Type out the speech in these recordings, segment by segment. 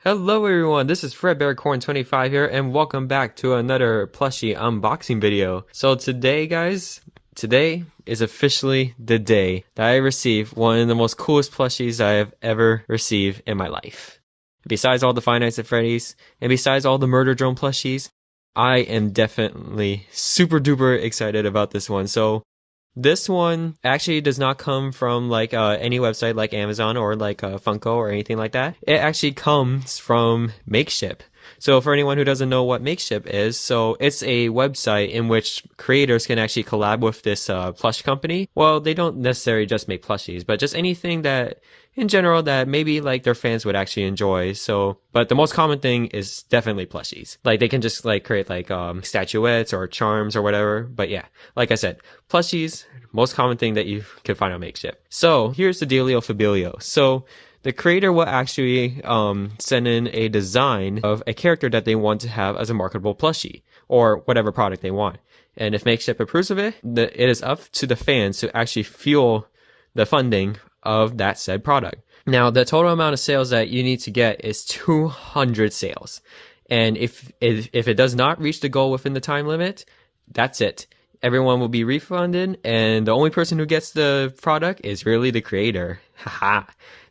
Hello everyone, this is FredBearCorn25 here, and welcome back to another plushie unboxing video. So today is officially the day that I received one of the most coolest plushies I have ever received in my life. Besides all the Five Nights at Freddy's, and besides all the Murder Drone plushies, I am definitely super duper excited about this one. So this one actually does not come from like any website like Amazon or like Funko or anything like that. It actually comes from Makeship. So for anyone who doesn't know what Makeship is, so it's a website in which creators can actually collab with this plush company. Well, they don't necessarily just make plushies, but just anything that in general that maybe like their fans would actually enjoy. So, but the most common thing is definitely plushies. Like they can just like create like statuettes or charms or whatever. But yeah, like I said, plushies, most common thing that you can find on Makeship. So here's the dealio fabilio. So the creator will actually send in a design of a character that they want to have as a marketable plushie or whatever product they want. And if Makeship approves of it, it is up to the fans to actually fuel the funding of that said product. Now, the total amount of sales that you need to get is 200 sales. And if it does not reach the goal within the time limit, that's it. Everyone will be refunded, and the only person who gets the product is really the creator. Haha.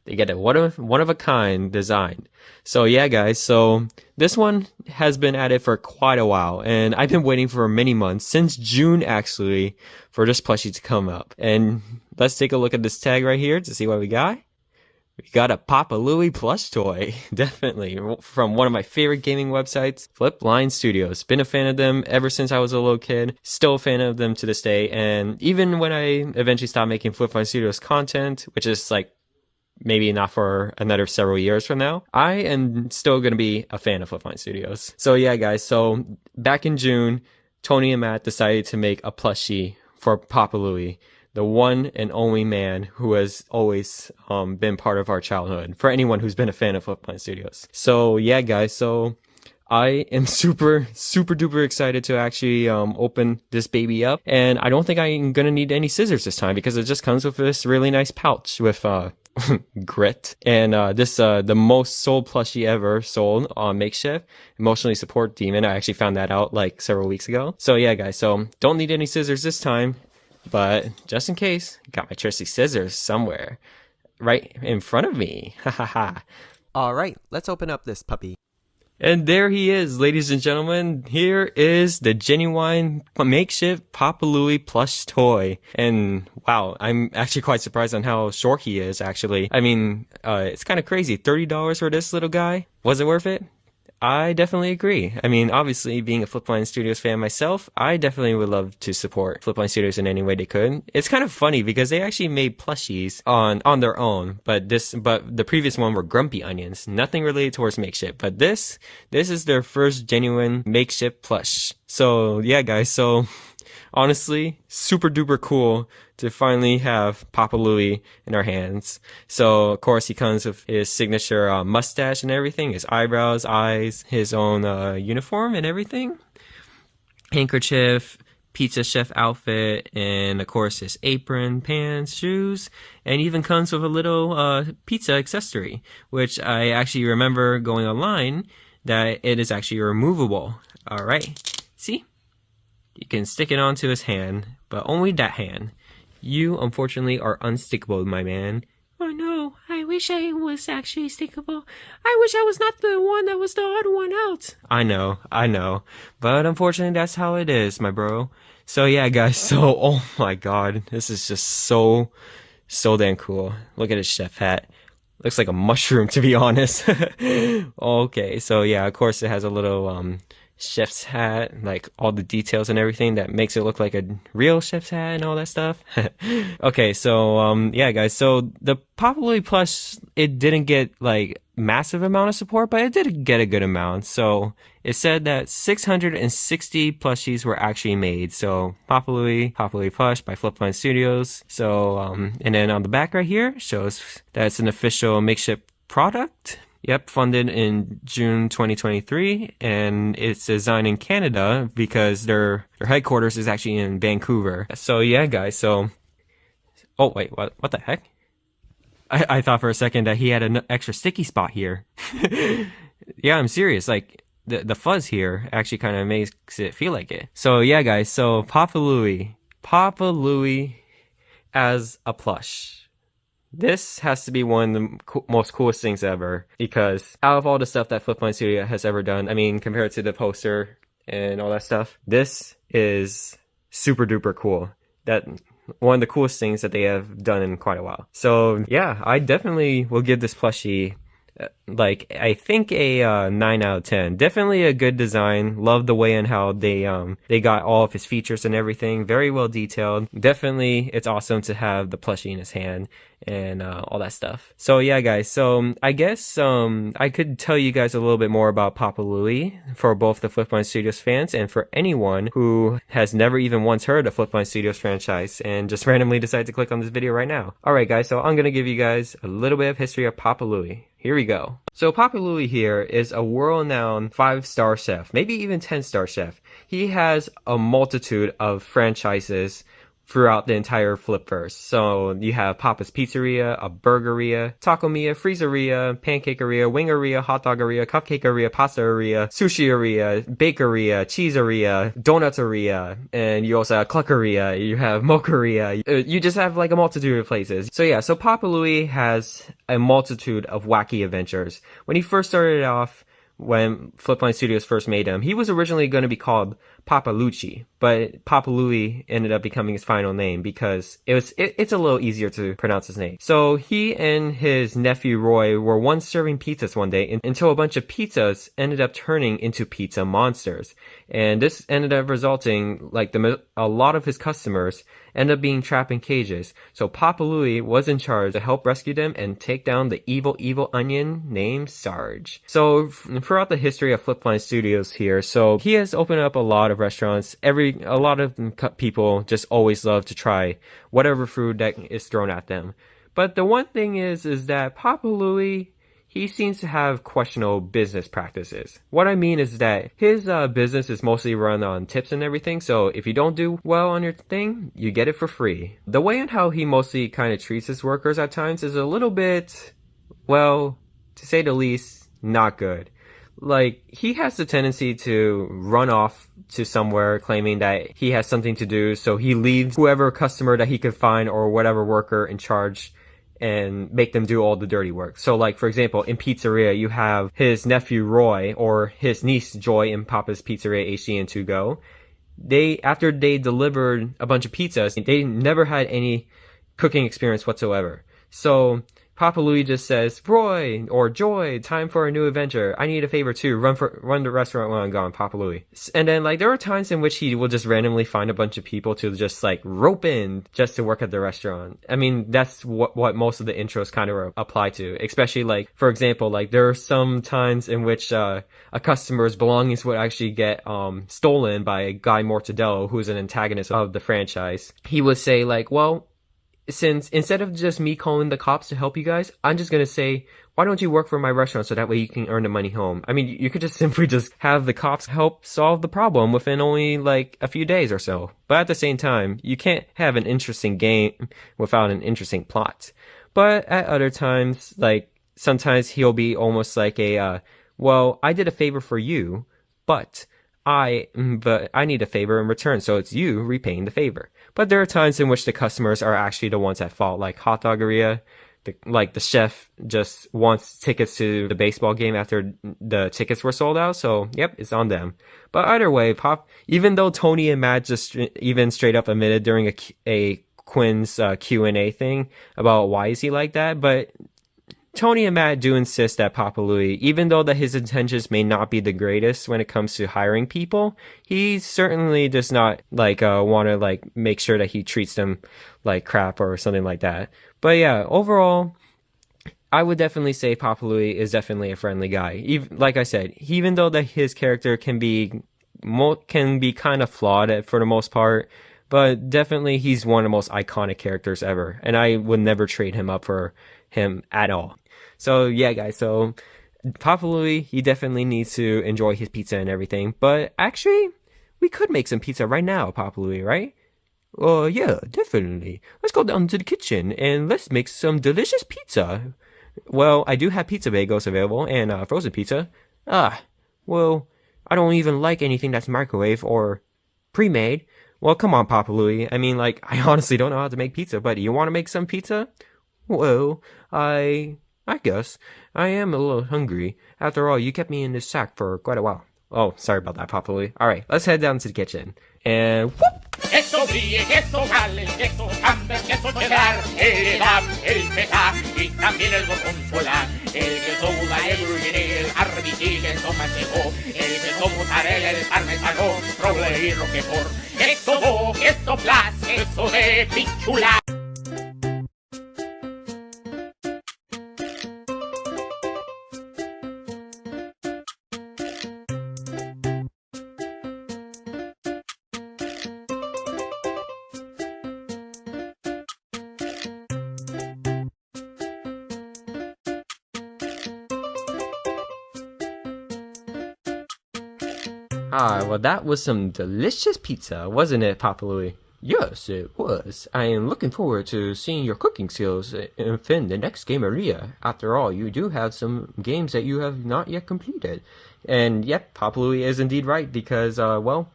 They get a one of a kind design. So yeah, guys, so this one has been at it for quite a while, and I've been waiting for many months, since June actually, for this plushie to come up. And let's take a look at this tag right here to see what we got. We got a Papa Louie plush toy, definitely, from one of my favorite gaming websites, Flipline Studios. Been a fan of them ever since I was a little kid, still a fan of them to this day, and even when I eventually stopped making Flipline Studios content, which is like maybe not for another several years from now, I am still going to be a fan of Flipline Studios. So yeah, guys, so back in June, Tony and Matt decided to make a plushie for Papa Louie, the one and only man who has always been part of our childhood, for anyone who's been a fan of Flipline Studios. So yeah, guys, so I am super duper excited to actually open this baby up, and I don't think I'm gonna need any scissors this time because it just comes with this really nice pouch with grit, and this the most sold plushie ever sold on Makeship, emotionally support demon. I actually found that out like several weeks ago. So yeah, guys, so don't need any scissors this time, but just in case, got my trusty scissors somewhere right in front of me. Ha ha ha. All right, let's open up this puppy. And there he is, ladies and gentlemen. Here is the genuine Makeship Papa Louie plush toy. And wow, I'm actually quite surprised on how short he is, actually. I mean, it's kind of crazy. $30 for this little guy? Was it worth it? I definitely agree. I mean, obviously, being a Flipline Studios fan myself, I definitely would love to support Flipline Studios in any way they could. It's kind of funny because they actually made plushies on their own, but the previous one were Grumpy Onions, nothing related towards Makeship. But this is their first genuine Makeship plush. So yeah, guys. So honestly, super duper cool to finally have Papa Louie in our hands. So of course he comes with his signature mustache and everything, his eyebrows, eyes, his own uniform and everything, handkerchief, pizza chef outfit, and of course his apron, pants, shoes, and even comes with a little pizza accessory, which I actually remember going online that it is actually removable. All right, see? You can stick it onto his hand, but only that hand. You, unfortunately, are unstickable, my man. Oh no, I wish I was actually stickable. I wish I was not the one that was the odd one out. I know. But unfortunately, that's how it is, my bro. So yeah, guys, so, oh my god, this is just so damn cool. Look at his chef hat. Looks like a mushroom, to be honest. Okay, so yeah, of course it has a little, chef's hat, like all the details and everything that makes it look like a real chef's hat and all that stuff. Okay, so yeah, guys, so the Papa Louie plush, it didn't get like massive amount of support, but it did get a good amount. So it said that 660 plushies were actually made. So Papa Louie plush by Flipline Studios. So and then on the back right here shows that it's an official Makeship product. Yep, funded in June 2023, and it's designed in Canada because their headquarters is actually in Vancouver. So yeah, guys, so... Oh, wait, what the heck? I thought for a second that he had an extra sticky spot here. Yeah, I'm serious. Like the fuzz here actually kind of makes it feel like it. So yeah, guys. So Papa Louie as a plush. This has to be one of the most coolest things ever, because out of all the stuff that Flipline Studio has ever done, I mean, compared to the poster and all that stuff, this is super duper cool. That one of the coolest things that they have done in quite a while. So yeah, I definitely will give this plushie like I think a 9 out of 10. Definitely a good design. Love the way and how they got all of his features and everything. Very well detailed. Definitely, it's awesome to have the plushie in his hand and all that stuff. So yeah, guys. So I guess I could tell you guys a little bit more about Papa Louie for both the Flipline Studios fans and for anyone who has never even once heard of Flipline Studios franchise and just randomly decided to click on this video right now. All right, guys. So I'm gonna give you guys a little bit of history of Papa Louie. Here we go. So Papa Louie here is a world-renowned 5-star chef, maybe even 10-star chef. He has a multitude of franchises throughout the entire Flipverse. So you have Papa's Pizzeria, a Burgeria, Taco-Mia, Freezeria, Pancakeria, Wingeria, Hot Doggeria, Cupcakeria, Pastaria, Sushieria, Bakeria, Cheeseria, Donutseria, and you also have Cluckeria, you have Mokeria. You just have like a multitude of places. So yeah, so Papa Louie has a multitude of wacky adventures. When he first started off, when Flipline Studios first made him, he was originally going to be called Papa Louie, but Papa Louie ended up becoming his final name because it's a little easier to pronounce his name. So he and his nephew Roy were once serving pizzas one day until a bunch of pizzas ended up turning into pizza monsters, and this ended up resulting like a lot of his customers ended up being trapped in cages. So Papa Louie was in charge to help rescue them and take down the evil onion named Sarge. So throughout the history of Flipline Studios here, so he has opened up a lot of restaurants. A lot of people just always love to try whatever food that is thrown at them. But the one thing is that Papa Louie, he seems to have questionable business practices. What I mean is that his business is mostly run on tips and everything, so if you don't do well on your thing, you get it for free. The way and how he mostly kind of treats his workers at times is a little bit, well, to say the least, not good. Like, he has the tendency to run off to somewhere claiming that he has something to do, so he leaves whoever customer that he could find or whatever worker in charge and make them do all the dirty work. So like, for example, in Pizzeria, you have his nephew Roy or his niece Joy in Papa's Pizzeria HD and To Go. After they delivered a bunch of pizzas, they never had any cooking experience whatsoever. So Papa Louie just says, Roy or Joy, time for a new adventure. I need a favor too. Run the restaurant while I'm gone, Papa Louie. And then like there are times in which he will just randomly find a bunch of people to just like rope in just to work at the restaurant. I mean, that's what most of the intros kind of apply to. Especially like, for example, like there are some times in which a customer's belongings would actually get stolen by Guy Mortadello, who is an antagonist of the franchise. He would say like, well, since instead of just me calling the cops to help you guys, I'm just gonna say, why don't you work for my restaurant so that way you can earn the money home? I mean, you could just simply just have the cops help solve the problem within only like a few days or so. But at the same time, you can't have an interesting game without an interesting plot. But at other times, like sometimes he'll be almost like well, I did a favor for you, but I need a favor in return, so it's you repaying the favor. But there are times in which the customers are actually the ones at fault, like Hot Doggeria. The chef just wants tickets to the baseball game after the tickets were sold out, so yep, it's on them. But either way, even though Tony and Matt just even straight up admitted during a Quinn's Q&A thing about why is he like that, but Tony and Matt do insist that Papa Louie, even though that his intentions may not be the greatest when it comes to hiring people, he certainly does not like want to like make sure that he treats them like crap or something like that. But yeah, overall, I would definitely say Papa Louie is definitely a friendly guy. Like I said, even though that his character can be kind of flawed for the most part, but definitely he's one of the most iconic characters ever, and I would never trade him up for him at all. So yeah, guys, so Papa Louie, he definitely needs to enjoy his pizza and everything, but actually, we could make some pizza right now, Papa Louie, right? Yeah, definitely. Let's go down to the kitchen and let's make some delicious pizza. Well, I do have pizza bagels available and frozen pizza. Ah, well, I don't even like anything that's microwave or pre-made. Well, come on, Papa Louie. I mean, like, I honestly don't know how to make pizza, but you want to make some pizza? Well, I guess I am a little hungry. After all, you kept me in this sack for quite a while. Oh, sorry about that, Papa Louie. All right, let's head down to the kitchen. And whoop! Queso brie, queso calle, queso camembert, queso cheddar, el edam, el feta y también el gorgonzola, el queso Gouda, el gruyere, el arbití, el queso manchego, el queso mozzarella, el parmesano, roble y roquefort, queso bo, queso plus, queso de pichula. Ah, well, that was some delicious pizza, wasn't it, Papa Louie? Yes, it was. I am looking forward to seeing your cooking skills in the next game area. After all, you do have some games that you have not yet completed. And yep, Papa Louie is indeed right because, well,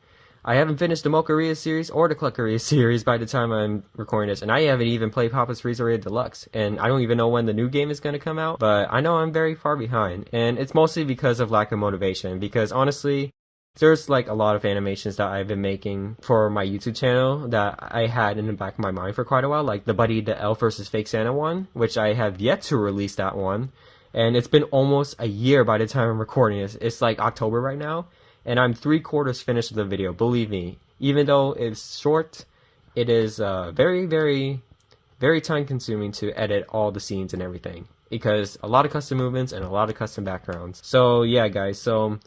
I haven't finished the Mocharia series or the Cluckeria series by the time I'm recording this, and I haven't even played Papa's Freezeria Deluxe, and I don't even know when the new game is going to come out, but I know I'm very far behind, and it's mostly because of lack of motivation, because honestly, there's like a lot of animations that I've been making for my YouTube channel that I had in the back of my mind for quite a while, like the Buddy the Elf versus Fake Santa one, which I have yet to release that one, and it's been almost a year by the time I'm recording this. It's like October right now, and I'm 3/4 finished with the video. Believe me, even though it's short, it is very, very, very time consuming to edit all the scenes and everything, because a lot of custom movements and a lot of custom backgrounds. So yeah, guys, so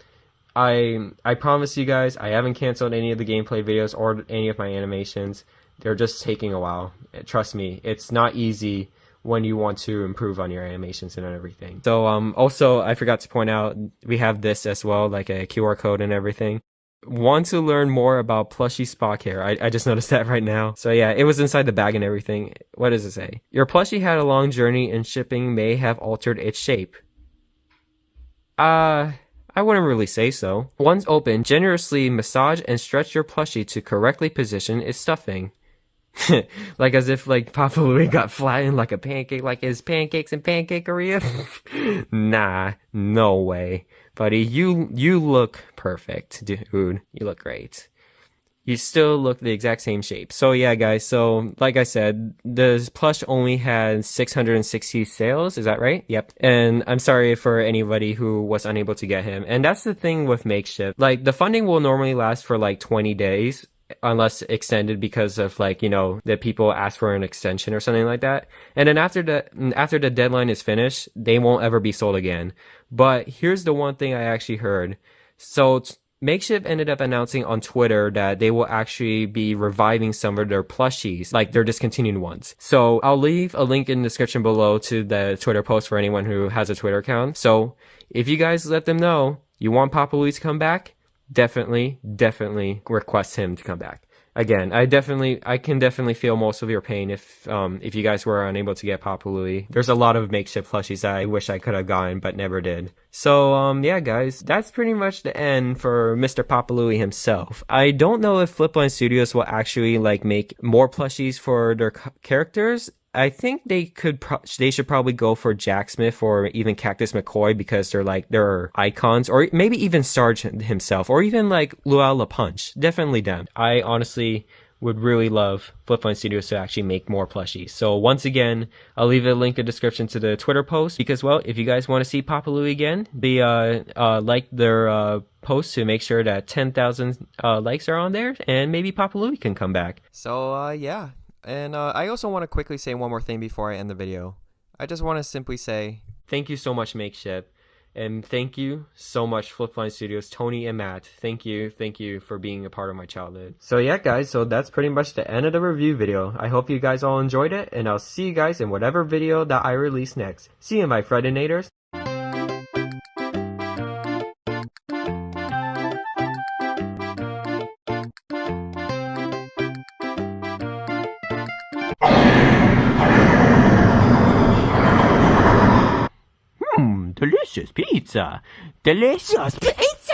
I promise you guys, I haven't canceled any of the gameplay videos or any of my animations. They're just taking a while. Trust me, it's not easy when you want to improve on your animations and everything. So also, I forgot to point out, we have this as well, like a QR code and everything. Want to learn more about plushie Spock hair? I just noticed that right now. So yeah, it was inside the bag and everything. What does it say? Your plushie had a long journey and shipping may have altered its shape. I wouldn't really say so. Once open, generously massage and stretch your plushie to correctly position its stuffing. Like as if like Papa Louie got flattened like a pancake, like his pancakes and pancakeria. Nah, no way. Buddy, you look perfect, dude. You look great. You still look the exact same shape. So yeah, guys, so like I said, the plush only had 660 sales, is that right? Yep. And I'm sorry for anybody who was unable to get him. And that's the thing with Makeship. Like, the funding will normally last for like 20 days, unless extended because of like, you know, that people ask for an extension or something like that. And then after the deadline is finished, they won't ever be sold again. But here's the one thing I actually heard. So Makeship ended up announcing on Twitter that they will actually be reviving some of their plushies, like their discontinued ones. So I'll leave a link in the description below to the Twitter post for anyone who has a Twitter account. So if you guys let them know you want Papa Louie to come back, definitely request him to come back. Again, I can definitely feel most of your pain if you guys were unable to get Papa Louie. There's a lot of Makeship plushies that I wish I could have gotten but never did. So yeah, guys, that's pretty much the end for Mr. Papa Louie himself. I don't know if Flipline Studios will actually like make more plushies for their characters. I think they should probably go for Jack Smith or even Cactus McCoy because they're icons, or maybe even Sarge himself, or even like Luau LaPunch. Definitely them. I honestly would really love Flipline Studios to actually make more plushies. So once again, I'll leave a link in the description to the Twitter post because, well, if you guys want to see Papa Louie again, like their post to make sure that 10,000 likes are on there, and maybe Papa Louie can come back. So, yeah. And I also want to quickly say one more thing before I end the video. I just want to simply say, thank you so much, Makeship. And thank you so much, Flipline Studios, Tony and Matt. Thank you for being a part of my childhood. So yeah, guys, so that's pretty much the end of the review video. I hope you guys all enjoyed it, and I'll see you guys in whatever video that I release next. See you, my Fredinators. delicious pizza. Delicious pizza.